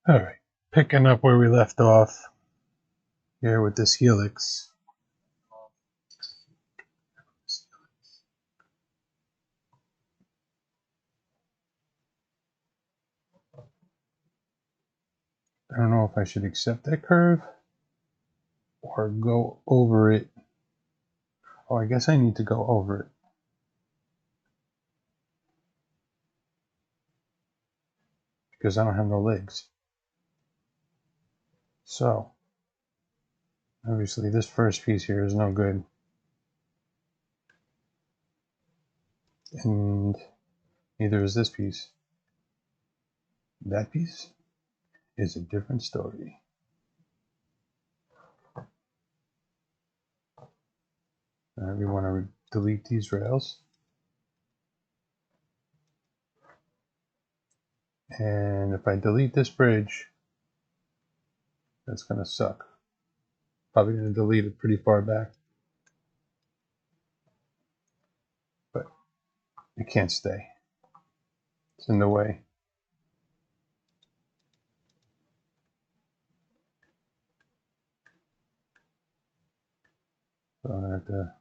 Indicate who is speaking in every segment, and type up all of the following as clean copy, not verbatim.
Speaker 1: All right, picking up where we left off here with this Helix. I don't know if I should accept that curve or go over it. Oh, I guess I need to go over it. Because I don't have no legs. So, obviously this first piece here is no good. And neither is this piece. That piece is a different story. We want to delete these rails. And if I delete this bridge, that's going to suck. Probably going to delete it pretty far back. But it can't stay. It's in the way. So I'm gonna have to,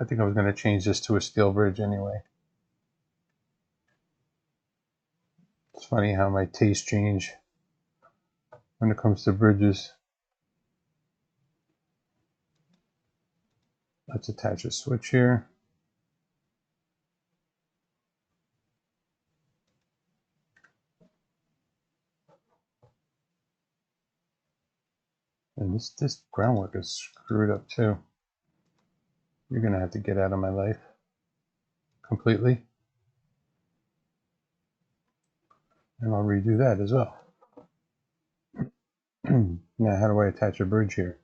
Speaker 1: I think I was going to change this to a steel bridge anyway. It's funny how my tastes change when it comes to bridges. Let's attach a switch here. And this groundwork is screwed up too. You're going to have to get out of my life completely. And I'll redo that as well. Now, how do I attach a bridge here?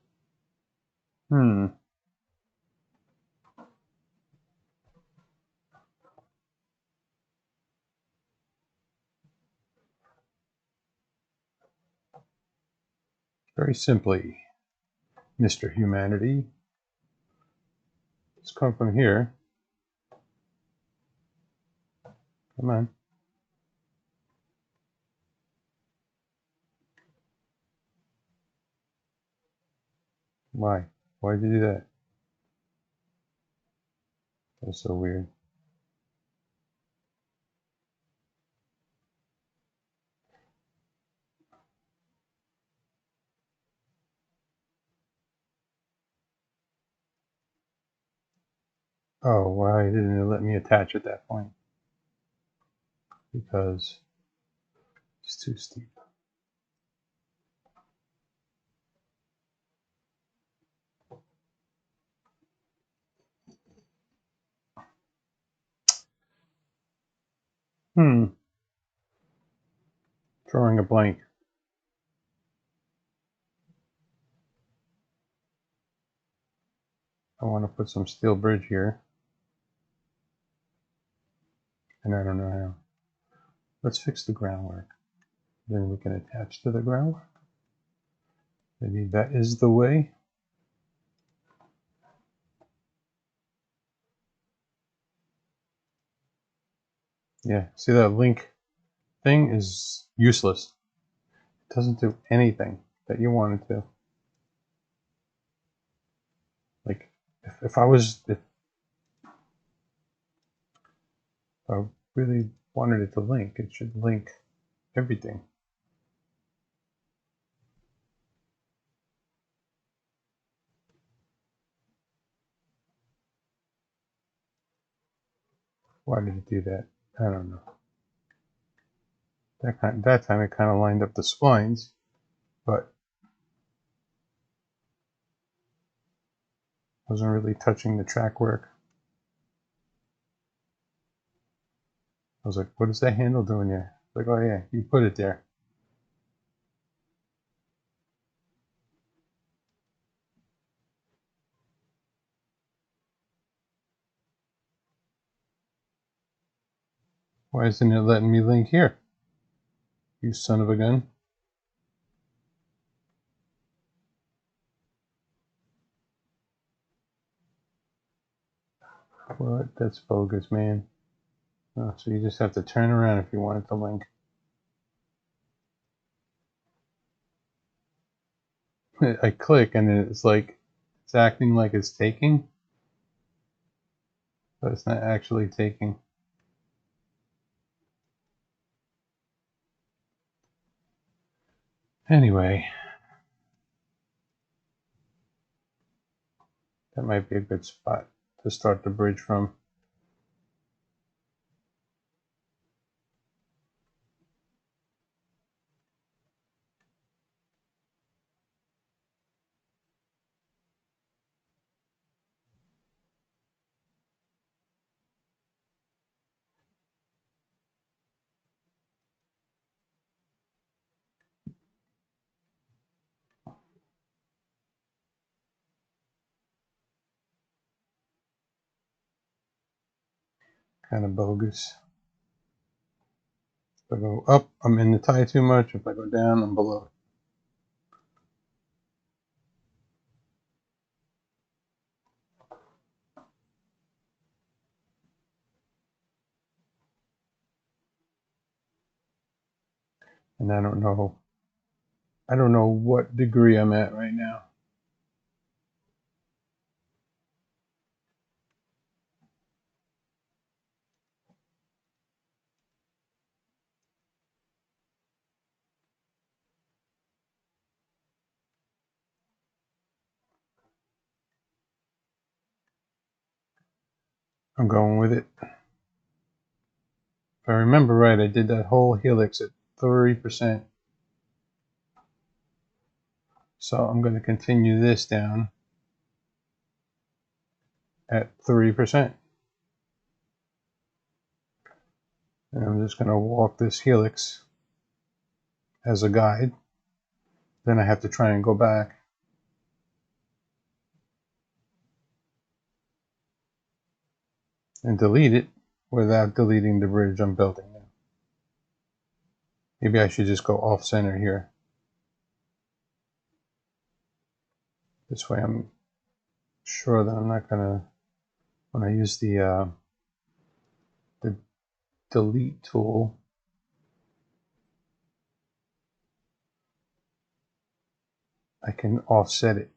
Speaker 1: Very simply, Mr. Humanity. Let's come from here. Come on. Why? Why'd you do that? That's so weird. Oh, why didn't it let me attach at that point? Because it's too steep. Drawing a blank. I want to put some steel bridge here. And I don't know how. Let's fix the groundwork. Then we can attach to the groundwork. Maybe that is the way. Yeah, see that link thing is useless. It doesn't do anything that you want it to. Like, if I really wanted it to link, it should link everything. Why did it do that? I don't know. That time it kind of lined up the splines, but wasn't really touching the track work. I was like, what is that handle doing there? Like, oh yeah, you put it there. Why isn't it letting me link here? You son of a gun. What? That's bogus, man. Oh, so you just have to turn around if you want it to link. I click and it's like it's acting like it's taking, but it's not actually taking. Anyway, that might be a good spot to start the bridge from. Kind of bogus. If I go up, I'm in the tie too much. If I go down, I'm below. And I don't know what degree I'm at right now. I'm going with it. If I remember right, I did that whole helix at 30%. So I'm going to continue this down at 30%. And I'm just going to walk this helix as a guide. Then I have to try and go back and delete it without deleting the bridge I'm building now. Maybe I should just go off center here. This way I'm sure that I'm not going to, when I use the delete tool, I can offset it.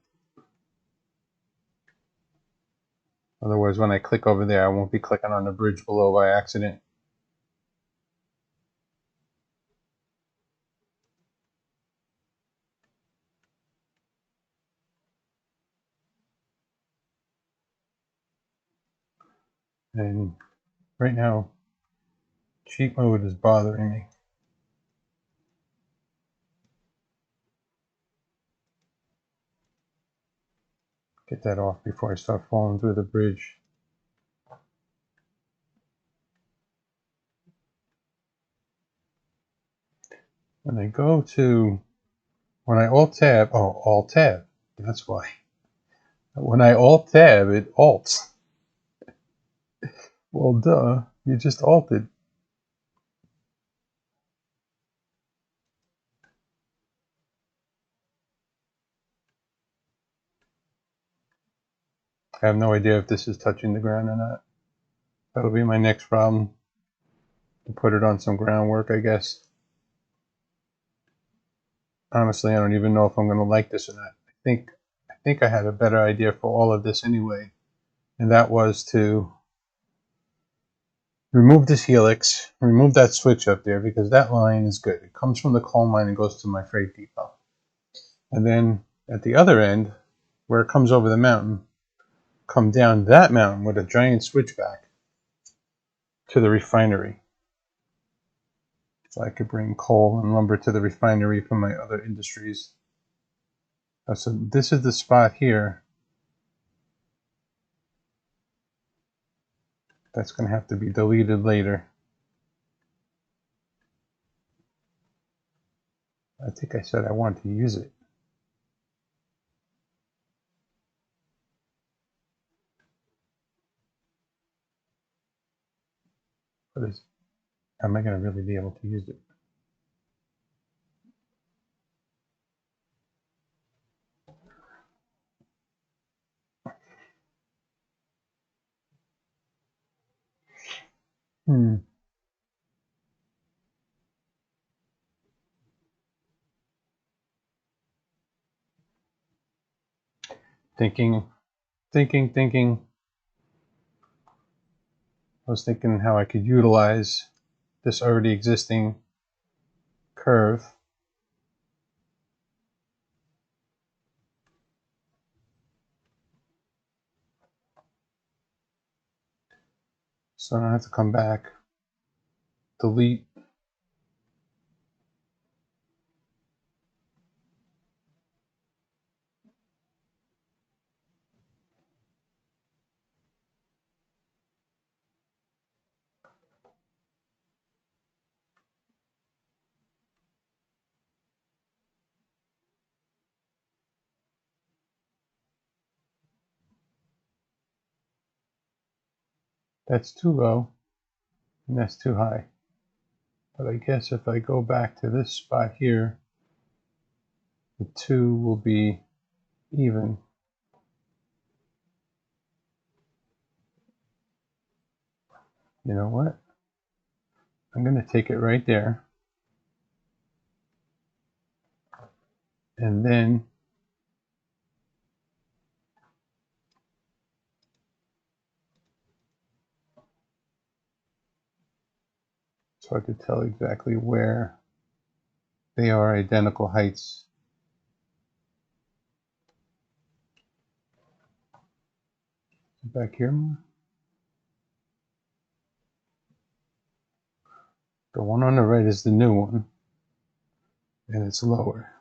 Speaker 1: Otherwise, when I click over there, I won't be clicking on the bridge below by accident. And right now, cheat mode is bothering me. Get that off before I start falling through the bridge. When I go to, when I alt tab, that's why. When I alt tab, it alts. Well, duh, you just alted. I have no idea if this is touching the ground or not. That'll be my next problem. To put it on some groundwork, I guess. Honestly, I don't even know if I'm going to like this or not. I think I had a better idea for all of this anyway, and that was to remove this helix, remove that switch up there, because that line is good. It comes from the coal mine and goes to my freight depot. And then at the other end, where it comes over the mountain, come down that mountain with a giant switchback to the refinery. So I could bring coal and lumber to the refinery from my other industries. So this is the spot here that's going to have to be deleted later. I think I said I want to use it. But am I going to really be able to use it? thinking. I was thinking how I could utilize this already existing curve. So I don't have to come back, delete. That's too low and that's too high. But I guess if I go back to this spot here, the two will be even. You know what? I'm going to take it right there. And then so I could tell exactly where they are identical heights. Back here more. The one on the right is the new one, and it's lower.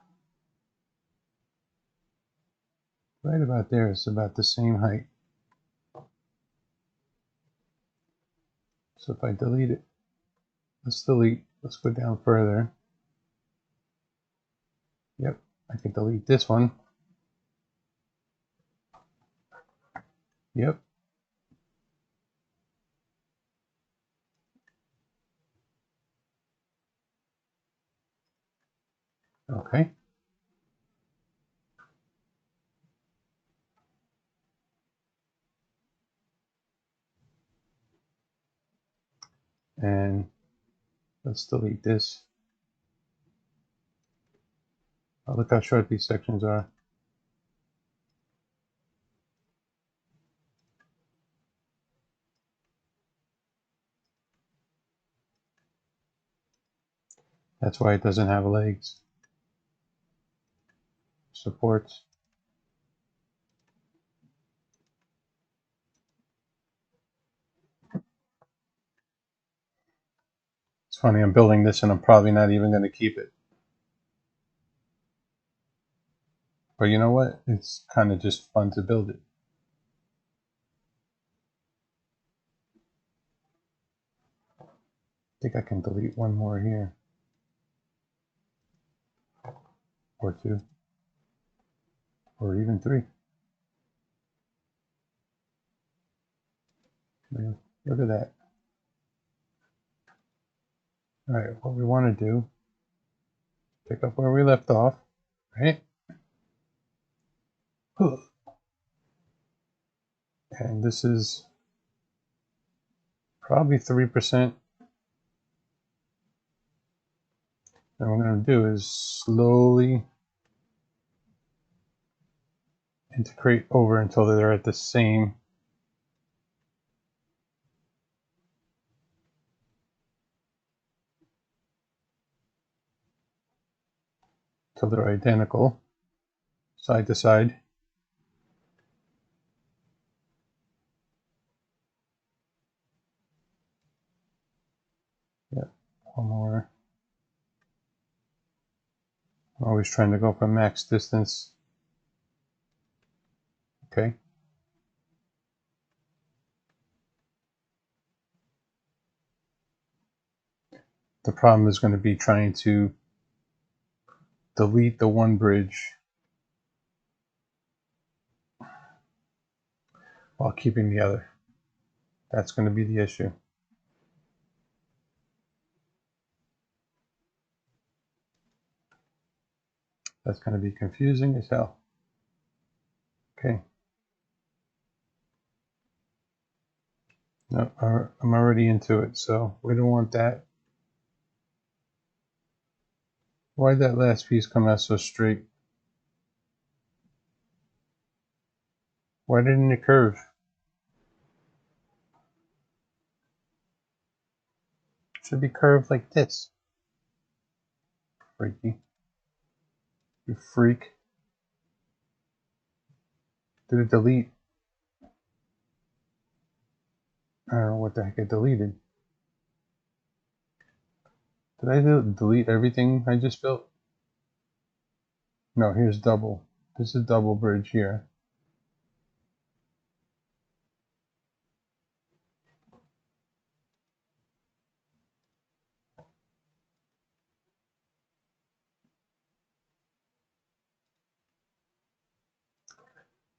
Speaker 1: Right about there is about the same height. So if I delete it, let's delete, let's go down further. Yep, I can delete this one. Yep. Okay. And let's delete this. Oh, look how short these sections are. That's why it doesn't have legs. Supports. It's funny, I'm building this and I'm probably not even going to keep it. But you know what? It's kind of just fun to build it. I think I can delete one more here. Or two. Or even three. Look at that. All right, what we want to do, pick up where we left off, right? And this is probably 3%. And what we're going to do is slowly integrate over until they're at the same until they're identical side to side. Yeah, one more. I'm always trying to go for max distance. Okay. The problem is going to be trying to delete the one bridge while keeping the other. That's going to be the issue. That's going to be confusing as hell. Okay. No, I'm already into it, so we don't want that. Why'd that last piece come out so straight? Why didn't it curve? It should be curved like this. Freaky. You freak. Did it delete? I don't know what the heck it deleted. Did I delete everything I just built? No, here's double. This is double bridge here.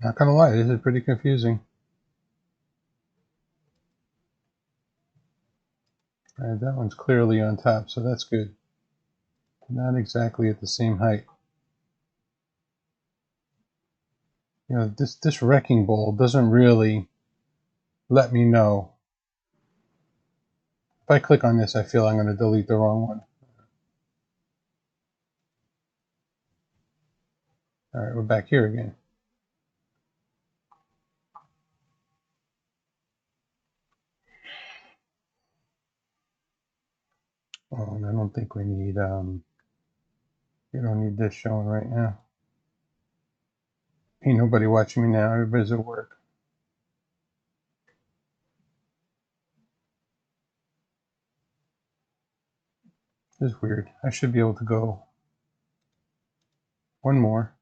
Speaker 1: Not gonna lie, this is pretty confusing. Alright, that one's clearly on top, so that's good. Not exactly at the same height. You know, this wrecking ball doesn't really let me know. If I click on this, I feel I'm going to delete the wrong one. Alright, we're back here again. Oh, and I don't think we need, you don't need this showing right now. Ain't nobody watching me now, everybody's at work. This is weird. I should be able to go one more.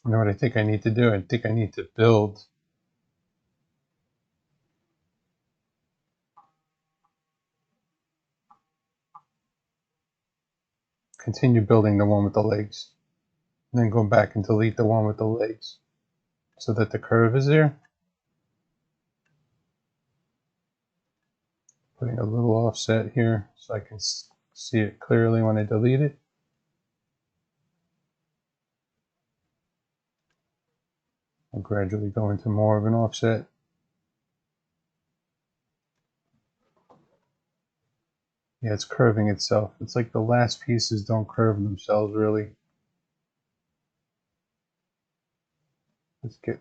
Speaker 1: You know what I think I need to do? I think I need to build. Continue building the one with the legs. And then go back and delete the one with the legs. So that the curve is there. Putting a little offset here so I can see it clearly when I delete it. I'll gradually go into more of an offset. Yeah, it's curving itself. It's like the last pieces don't curve themselves really. Let's get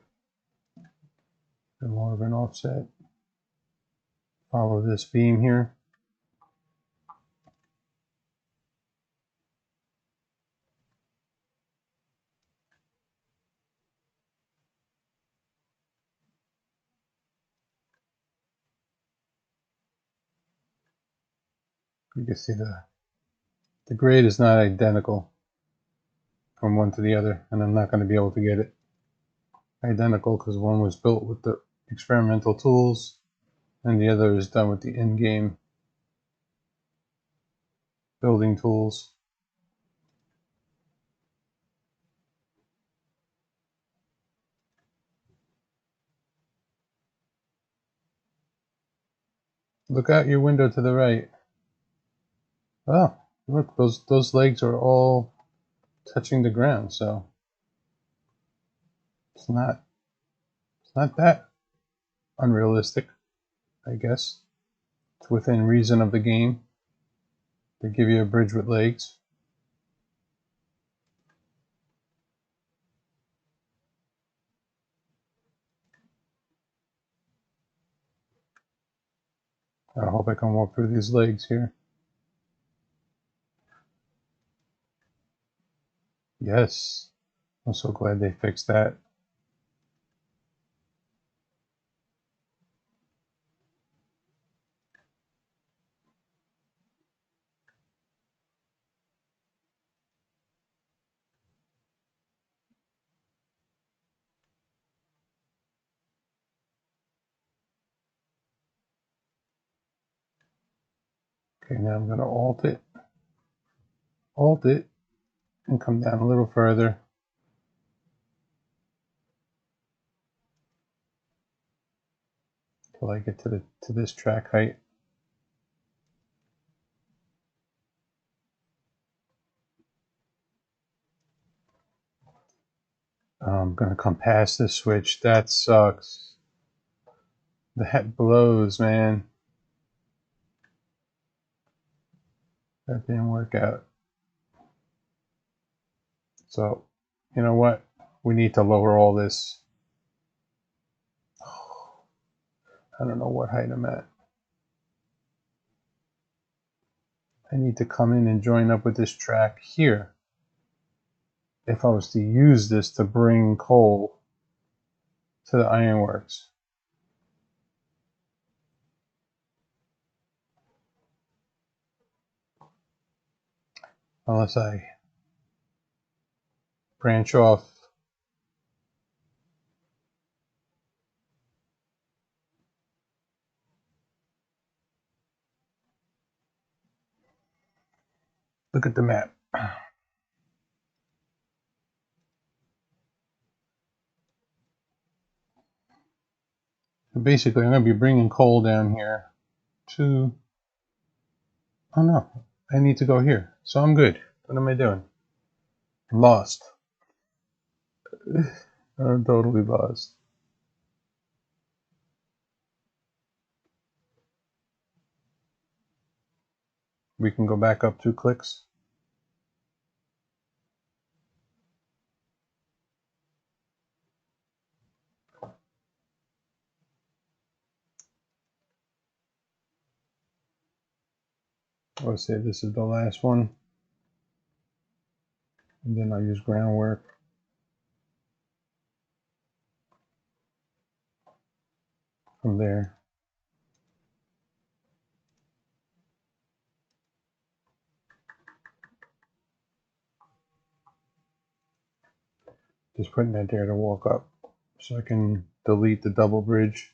Speaker 1: more of an offset. Follow this beam here. You can see the grade is not identical from one to the other, and I'm not going to be able to get it identical because one was built with the experimental tools and the other is done with the in-game building tools. Look out your window to the right. Oh, look, those legs are all touching the ground, so it's not that unrealistic, I guess. It's within reason of the game to give you a bridge with legs. I hope I can walk through these legs here. Yes, I'm so glad they fixed that. Okay, now I'm going to alt it, and come down a little further. Till I get to this track height. I'm gonna come past this switch. That sucks. The head blows, man. That didn't work out. So, you know what? We need to lower all this. I don't know what height I'm at. I need to come in and join up with this track here. If I was to use this to bring coal to the ironworks. Unless I branch off. Look at the map. So basically, I'm going to be bringing coal down here to... Oh no, I need to go here. So I'm good. What am I doing? I'm lost. I'm totally lost. We can go back up 2 clicks. I'll say this is the last one. And then I'll use groundwork. From there. Just putting that there to walk up. So I can delete the double bridge.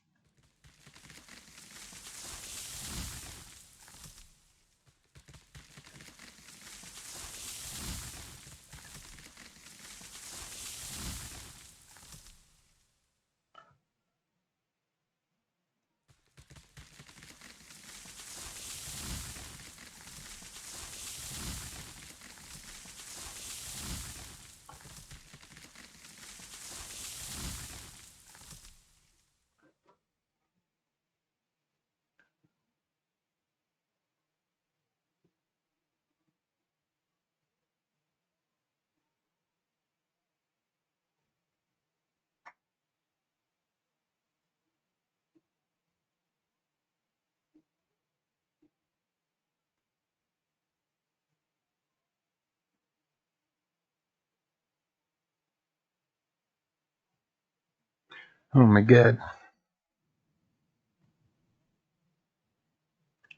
Speaker 1: Oh my god.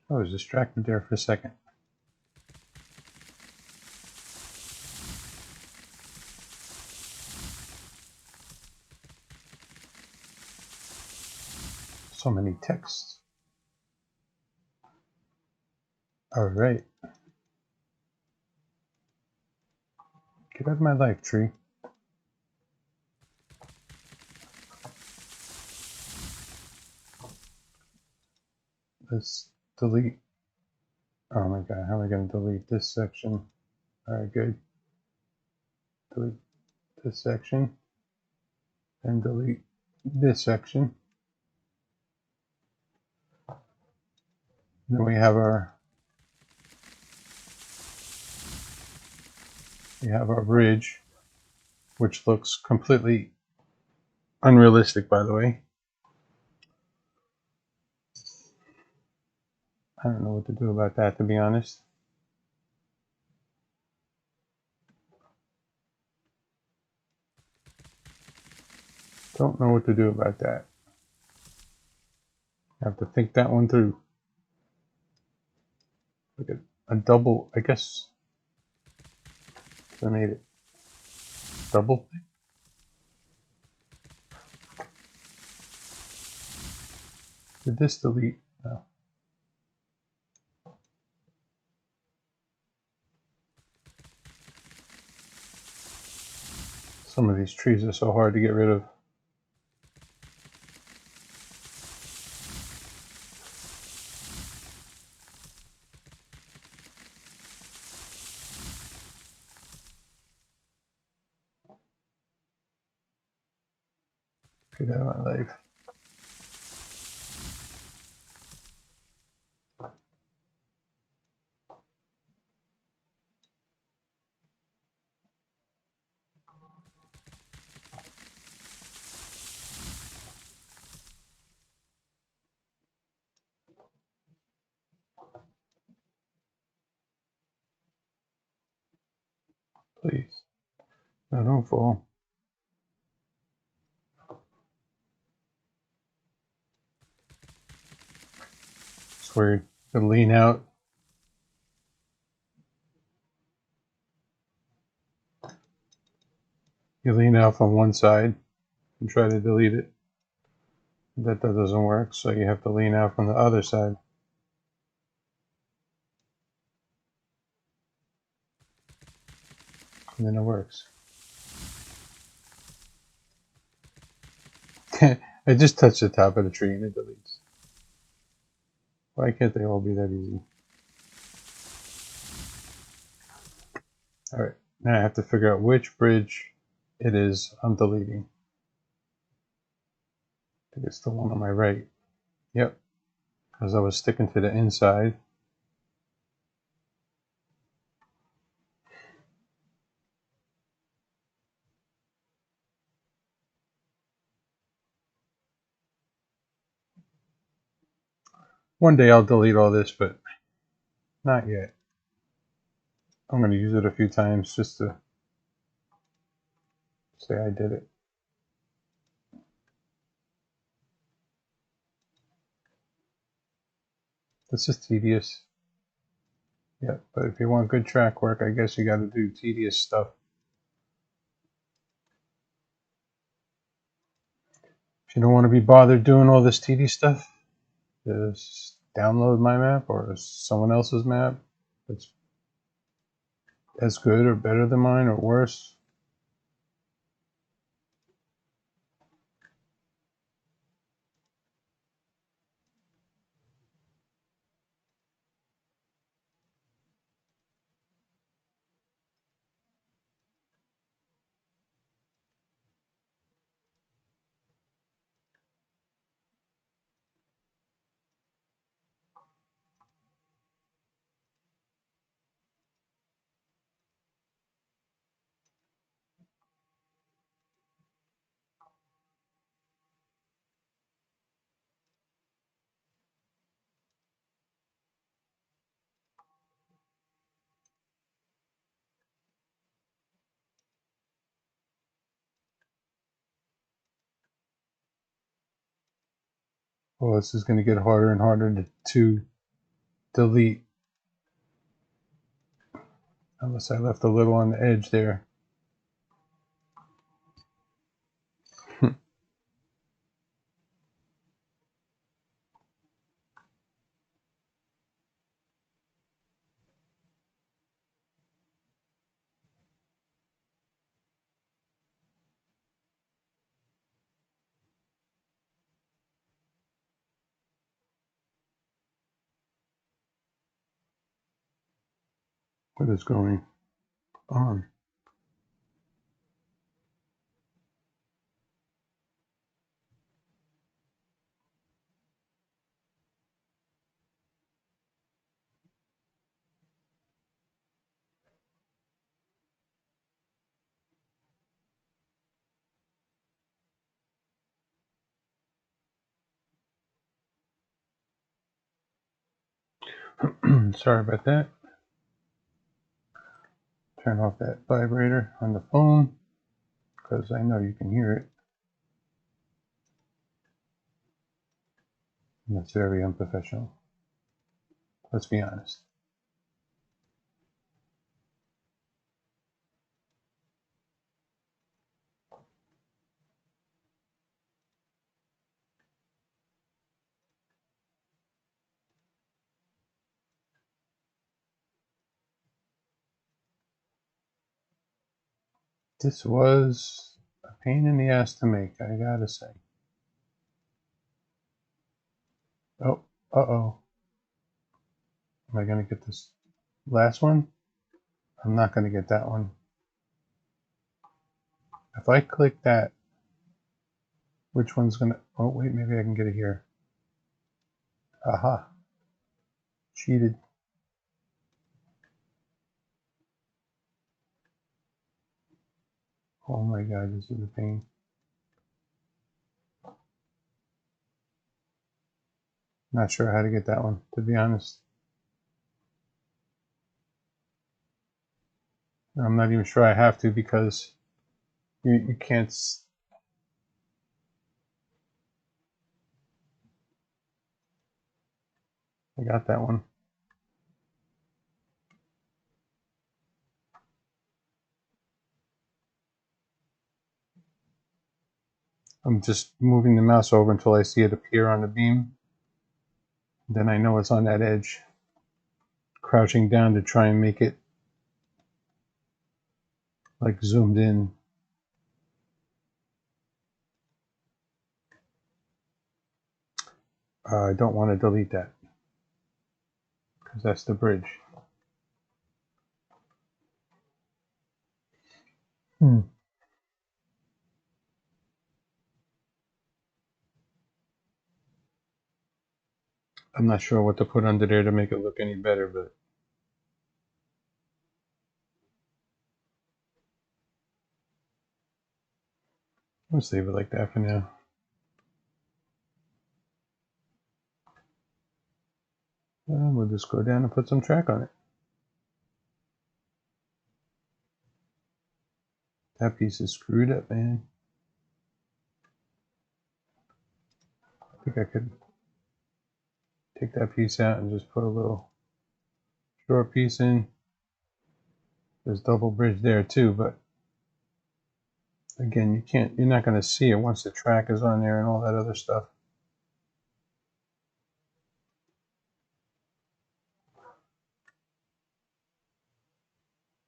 Speaker 1: I was distracted there for a second. So many texts. Alright. Get out of my life, tree. Let's delete. Oh my god, how am I going to delete this section? Alright, good. Delete this section. And delete this section. Then we have our bridge, which looks completely unrealistic, by the way. I don't know what to do about that, to be honest. Don't know what to do about that. I have to think that one through. Look at a double, I guess. I made it double. Did this delete? No. Some of these trees are so hard to get rid of. Get out of my life. Please. No, don't fall. It's weird. You lean out. You lean out from one side and try to delete it. That doesn't work, so you have to lean out from the other side. And then it works. I just touched the top of the tree and it deletes. Why can't they all be that easy? Alright, now I have to figure out which bridge it is I'm deleting. I think it's the one on my right. Yep, because I was sticking to the inside. One day I'll delete all this, but not yet. I'm going to use it a few times just to say I did it. It's just tedious. Yeah, but if you want good track work, I guess you got to do tedious stuff. If you don't want to be bothered doing all this tedious stuff, just download my map or someone else's map. It's as good or better than mine or worse. Well, this is going to get harder and harder to delete. Unless I left a little on the edge there. What is going on? Sorry about that. Turn off that vibrator on the phone because I know you can hear it. And that's very unprofessional. Let's be honest. This was Pain in the ass to make, I gotta say. Oh, uh-oh. Am I gonna get this last one? I'm not gonna get that one. If I click that, which one's gonna, oh wait, maybe I can get it here. Aha, cheated. Oh my God, this is a pain. Not sure how to get that one, to be honest. I'm not even sure I have to because you can't. I got that one. I'm just moving the mouse over until I see it appear on the beam. Then I know it's on that edge. Crouching down to try and make it like zoomed in. I don't want to delete that because that's the bridge. I'm not sure what to put under there to make it look any better, but let's leave it like that for now. And we'll just go down and put some track on it. That piece is screwed up, man. I think I could take that piece out and just put a little short piece in. There's double bridge there too, but again, you're not going to see it once the track is on there and all that other stuff.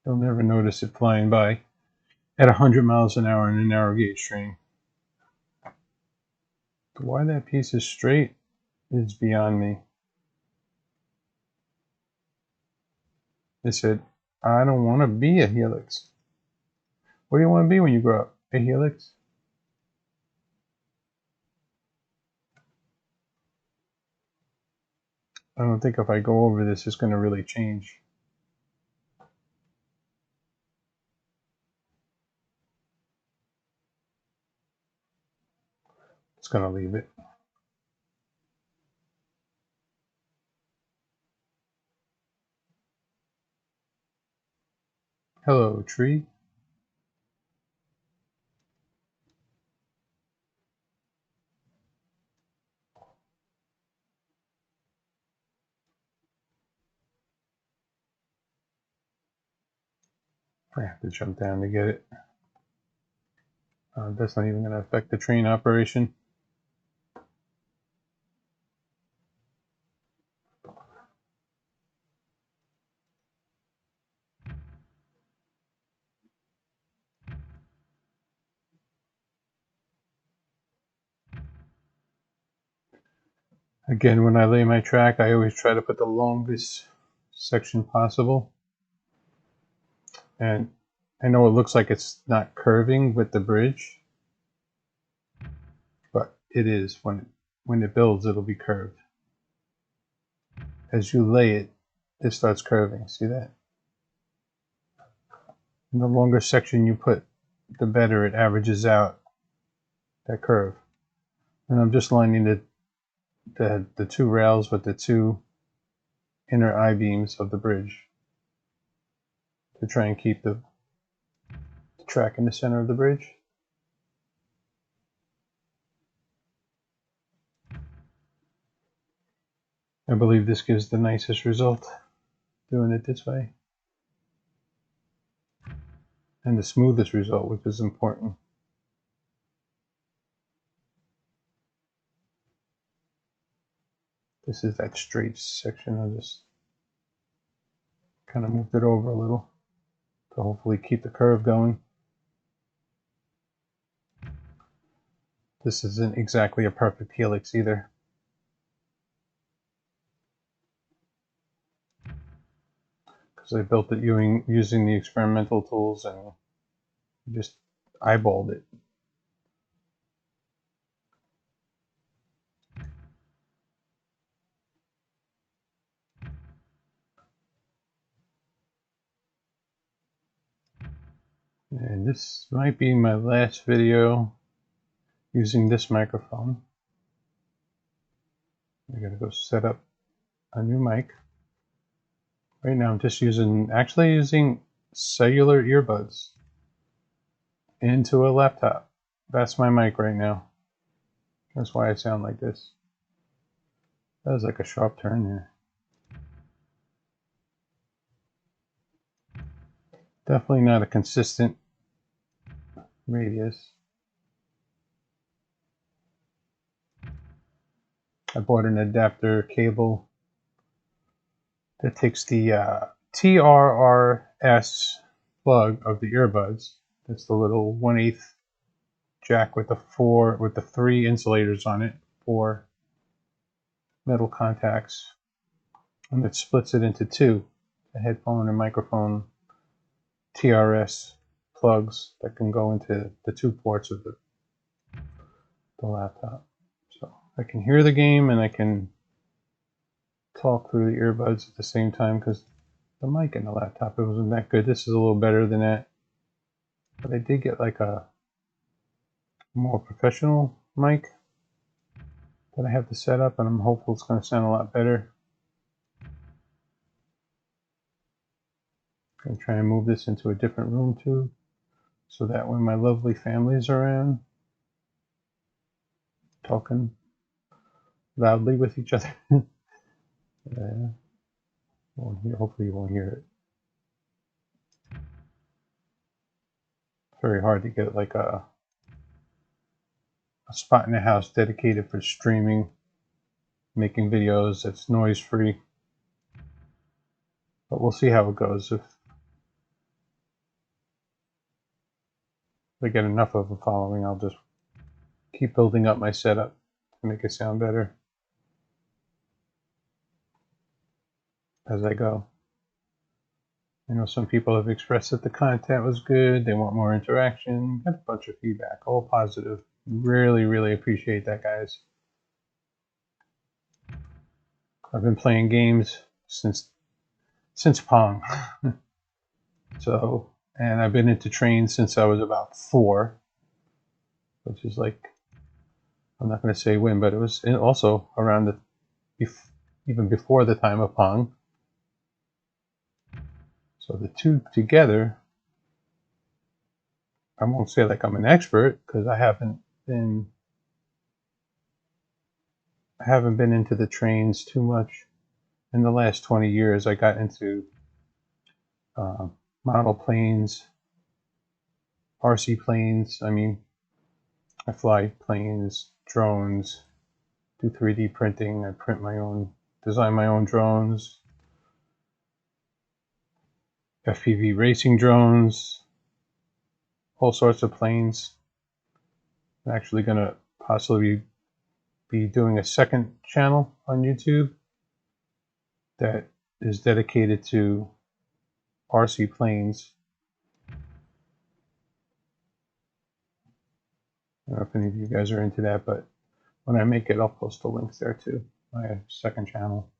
Speaker 1: You'll never notice it flying by at 100 miles an hour in a narrow gauge train. Why that piece is straight is beyond me. They said, I don't want to be a Helix. What do you want to be when you grow up? A Helix? I don't think if I go over this, it's going to really change. It's going to leave it. Hello, tree. I have to jump down to get it. That's not even going to affect the train operation. Again, when I lay my track, I always try to put the longest section possible. And I know it looks like it's not curving with the bridge, but it is. When it builds, it'll be curved. As you lay it, it starts curving. See that? And the longer section you put, the better it averages out that curve. And I'm just lining the two rails with the two inner I-beams of the bridge to try and keep the track in the center of the bridge. I believe this gives the nicest result, doing it this way. And the smoothest result, which is important. This is that straight section. I just kind of moved it over a little to hopefully keep the curve going. This isn't exactly a perfect Helix either. Because I built it using the experimental tools and just eyeballed it. And this might be my last video using this microphone. I gotta go set up a new mic. Right now I'm just actually using cellular earbuds into a laptop. That's my mic right now. That's why I sound like this. That was like a sharp turn there. Definitely not a consistent radius. I bought an adapter cable that takes the TRRS plug of the earbuds. That's the little 1/8 jack with the 3 insulators on it, 4 metal contacts, and it splits it into 2, a headphone and microphone TRS plugs that can go into the 2 ports of the laptop. So I can hear the game and I can talk through the earbuds at the same time, because the mic in the laptop, it wasn't that good. This is a little better than that, but I did get like a more professional mic that I have to set up, and I'm hopeful it's going to sound a lot better. I'm going to try and move this into a different room too, so that when my lovely family's around, talking loudly with each other, hopefully you won't hear it. It's very hard to get like a spot in the house dedicated for streaming, making videos that's noise free. But we'll see how it goes. If I get enough of a following, I'll just keep building up my setup to make it sound better as I go. I know some people have expressed that the content was good, they want more interaction. Got a bunch of feedback, all positive. Really, really appreciate that, guys. I've been playing games since Pong. So, and I've been into trains since I was about 4, which is like, I'm not going to say when, but it was also around even before the time of Pong. So the two together, I won't say like I'm an expert, because I haven't been into the trains too much. In the last 20 years, I got into model planes, RC planes. I mean, I fly planes, drones, do 3D printing. I design my own drones, FPV racing drones, all sorts of planes. I'm actually going to possibly be doing a second channel on YouTube that is dedicated to RC planes. I don't know if any of you guys are into that, but when I make it, I'll post the links there too. My second channel.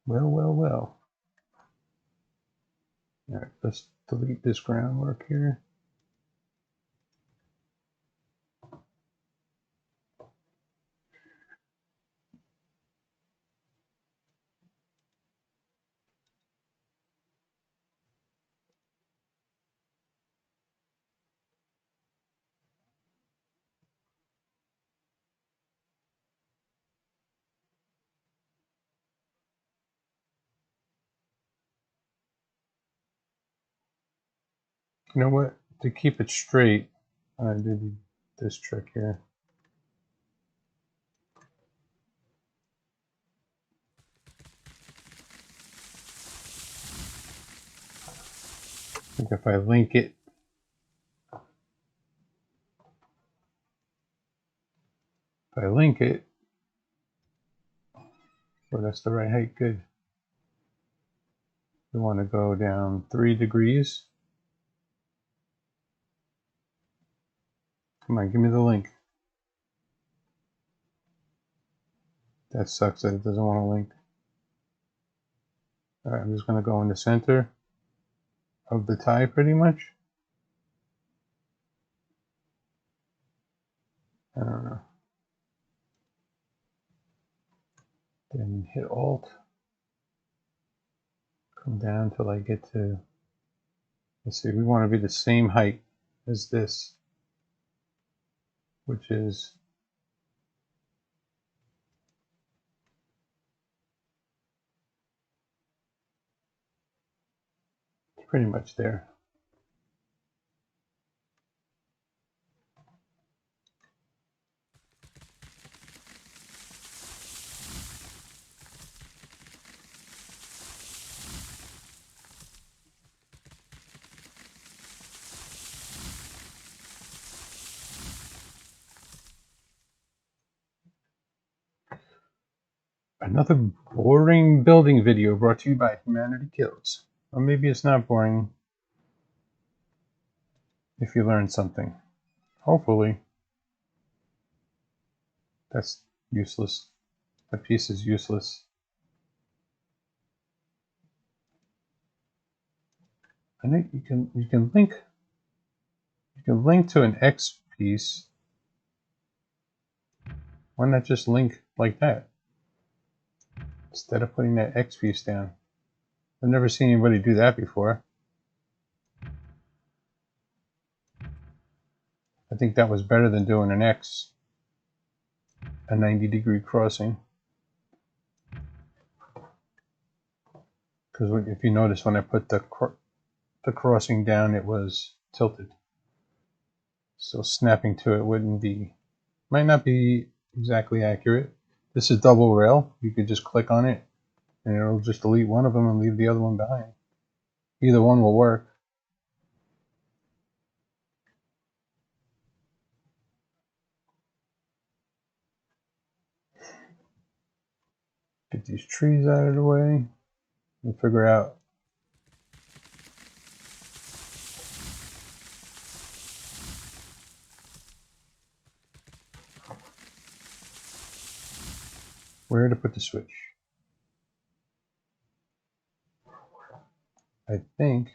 Speaker 1: Well, well, well. All right, let's delete this groundwork here. You know what? To keep it straight, I did this trick here. I think if I link it If I link it, well, that's the right height, good. We want to go down 3 degrees. Come on, give me the link. That sucks that it doesn't want to link. Alright, I'm just going to go in the center of the tie pretty much. I don't know. Then hit Alt. Come down till I get to, let's see, we want to be the same height as this, which is pretty much there. Another boring building video brought to you by Humanity Kills. Or maybe it's not boring if you learn something. Hopefully. That's useless. That piece is useless. I think you can link to an X piece. Why not just link like that? Instead of putting that X piece down. I've never seen anybody do that before. I think that was better than doing an X, a 90-degree crossing. Because if you notice, when I put the crossing down, it was tilted. So snapping to it might not be exactly accurate. This is double rail. You could just click on it and it'll just delete one of them and leave the other one behind. Either one will work. Get these trees out of the way and figure out where to put the switch. I think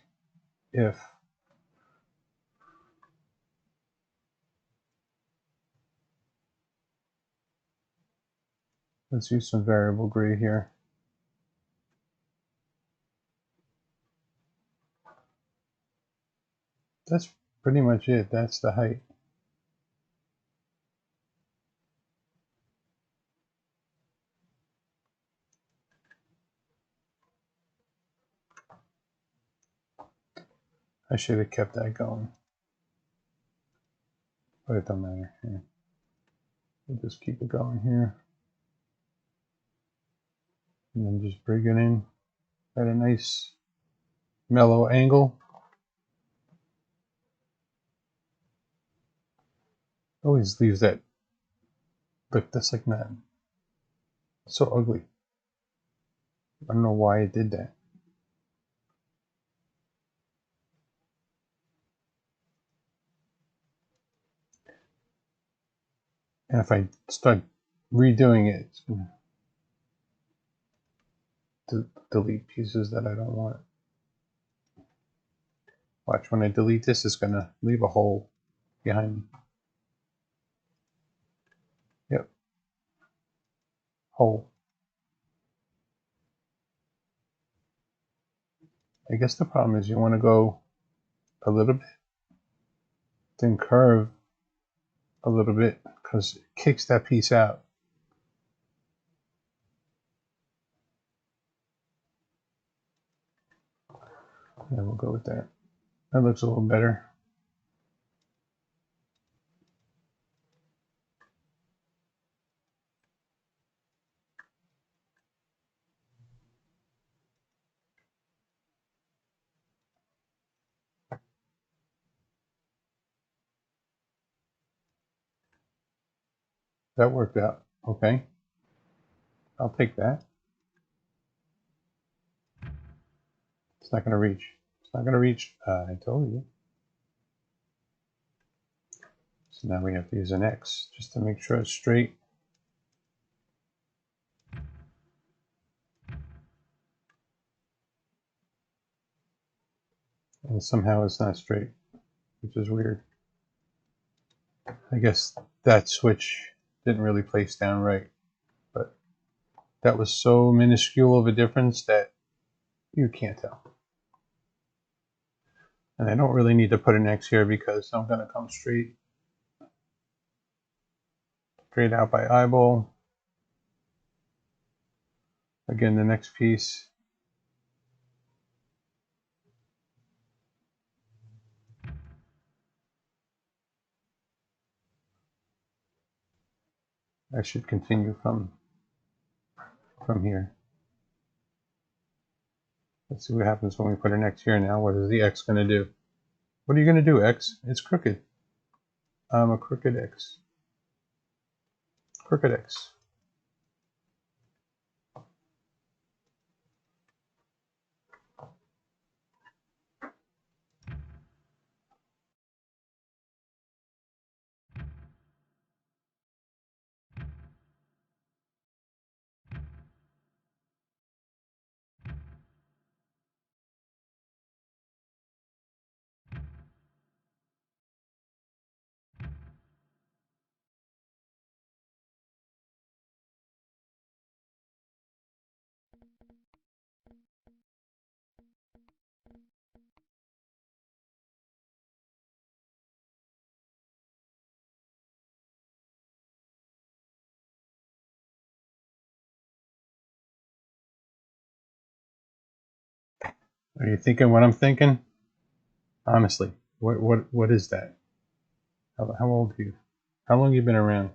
Speaker 1: let's use some variable gray here. That's pretty much it. That's the height. I should have kept that going. But it don't matter. Yeah. We'll just keep it going here. And then just bring it in at a nice mellow angle. Always leaves that look that's like that. So ugly. I don't know why it did that. And if I start redoing it, it's going to delete pieces that I don't want. Watch, when I delete this, it's going to leave a hole behind me. Yep. Hole. I guess the problem is you want to go a little bit, then curve a little bit, because it kicks that piece out. Yeah, we'll go with that. That looks a little better. That worked out. Okay. I'll take that. It's not going to reach. It's not going to reach. I told you. So now we have to use an X just to make sure it's straight. And somehow it's not straight, which is weird. I guess that switch didn't really place down right, but that was so minuscule of a difference that you can't tell. And I don't really need to put an X here because I'm going to come straight out by eyeball. Again, the next piece. I should continue from here. Let's see what happens when we put an X here now. What is the X going to do? What are you going to do, X? It's crooked. I'm a crooked X. Crooked X. Are you thinking what I'm thinking? Honestly, what is that? How old are you? How long have you been around?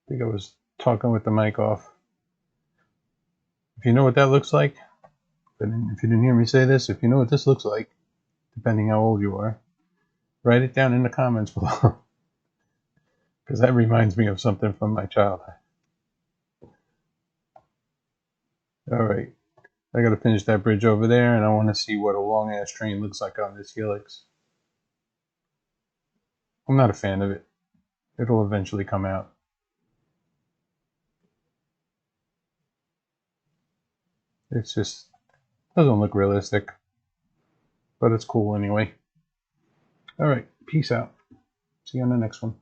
Speaker 1: I think I was talking with the mic off. If you know what that looks like, but if you didn't hear me say this, if you know what this looks like, depending how old you are, write it down in the comments below. Because that reminds me of something from my childhood. Alright, I gotta finish that bridge over there, and I want to see what a long ass train looks like on this Helix. I'm not a fan of it. It'll eventually come out. It's just doesn't look realistic, but it's cool anyway. All right, peace out. See you on the next one.